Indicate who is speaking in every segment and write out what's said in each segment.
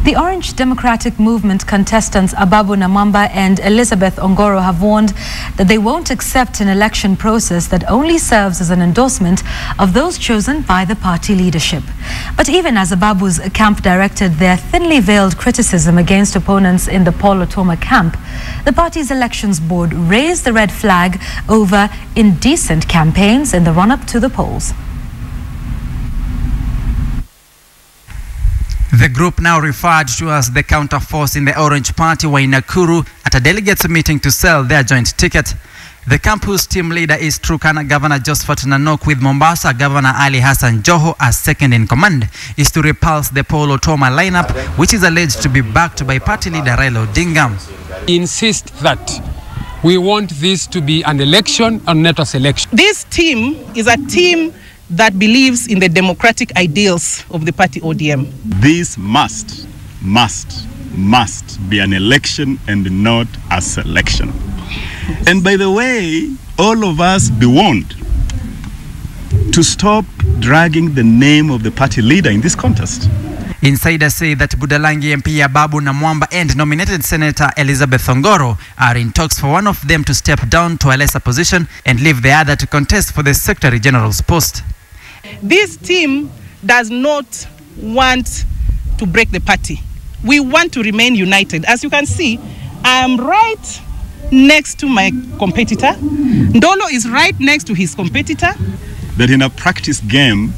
Speaker 1: The Orange Democratic Movement contestants Ababu Namwamba and Elizabeth Ongoro have warned that they won't accept an election process that only serves as an endorsement of those chosen by the party leadership. But even as Ababu's camp directed their thinly veiled criticism against opponents in the Paul Otuoma camp, the party's elections board raised the red flag over indecent campaigns in the run-up to the polls.
Speaker 2: The group, now referred to as the counterforce in the Orange Party, were in Nakuru at a delegates meeting to sell their joint ticket. The camp, whose team leader is Turkana Governor Josephat Nanok, with Mombasa Governor Ali Hassan Joho as second in command, is to repulse the Paul Otuoma lineup, which is alleged to be backed by party leader Raila Odinga.
Speaker 3: We insist that we want this to be an election and not a selection.
Speaker 4: This team is a team that believes in the democratic ideals of the party ODM.
Speaker 5: This must be an election and not a selection. And by the way, all of us be warned to stop dragging the name of the party leader in this contest.
Speaker 2: Insiders say that Budalangi MP Ababu Namwamba and nominated Senator Elizabeth Ongoro are in talks for one of them to step down to a lesser position and leave the other to contest for the Secretary General's post.
Speaker 4: This team does not want to break the party. We want to remain united. As you can see, I am right next to my competitor. Ndolo is right next to his competitor.
Speaker 5: That in a practice game,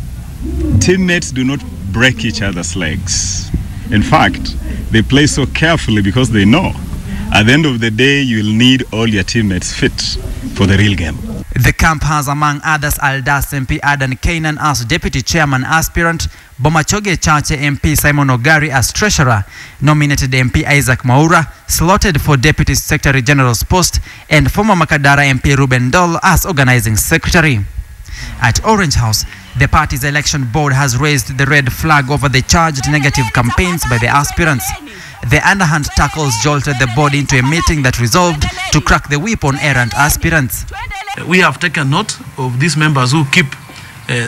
Speaker 5: teammates do not break each other's legs. In fact, they play so carefully because they know at the end of the day you will need all your teammates fit for the real game.
Speaker 2: The camp has, among others, Aldas MP Adan Kainan as Deputy Chairman Aspirant, Bomachoge Chache MP Simon Ogari as Treasurer, nominated MP Isaac Maura, slotted for Deputy Secretary General's post, and former Makadara MP Ruben Dol as Organizing Secretary. At Orange House, the party's election board has raised the red flag over the charged negative campaigns by the aspirants. The underhand tackles jolted the board into a meeting that resolved to crack the whip on errant aspirants.
Speaker 6: We have taken note of these members who keep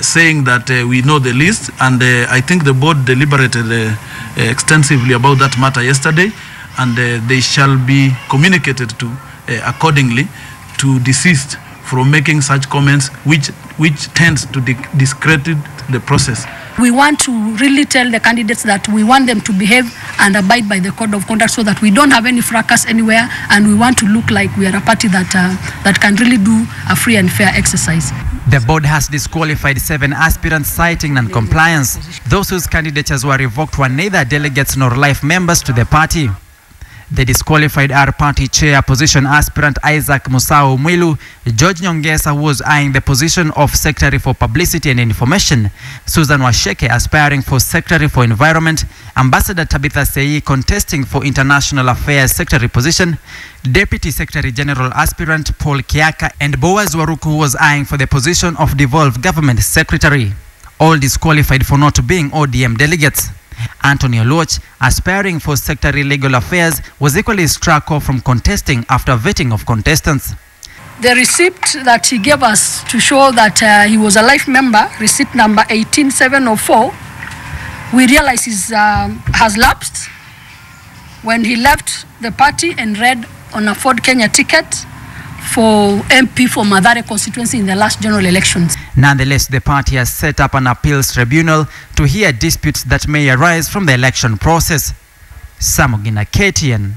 Speaker 6: saying that we know the list, and I think the board deliberated extensively about that matter yesterday, and they shall be communicated to accordingly to desist from making such comments which tends to discredit the process.
Speaker 7: We want to really tell the candidates that we want them to behave and abide by the code of conduct so that we don't have any fracas anywhere, and we want to look like we are a party that can really do a free and fair exercise.
Speaker 2: The board has disqualified 7 aspirants citing non-compliance. Those whose candidatures were revoked were neither delegates nor life members to the party. The disqualified are party chair position aspirant Isaac Musao Mwilu, George Nyongesa, who was eyeing the position of Secretary for Publicity and Information, Susan Washeke aspiring for Secretary for Environment, Ambassador Tabitha Sei contesting for International Affairs Secretary position, Deputy Secretary General aspirant Paul Kiaka, and Boaz Waruku, who was eyeing for the position of Devolved Government Secretary. All disqualified for not being ODM delegates. Anthony Oluoch, aspiring for Secretary Legal Affairs, was equally struck off from contesting after vetting of contestants.
Speaker 7: The receipt that he gave us to show that he was a life member, receipt number 18704, we realize has lapsed when he left the party and read on a Ford Kenya ticket for MP for Mathare constituency in the last general elections.
Speaker 2: Nonetheless, the party has set up an appeals tribunal to hear disputes that may arise from the election process. Samugina, KTN.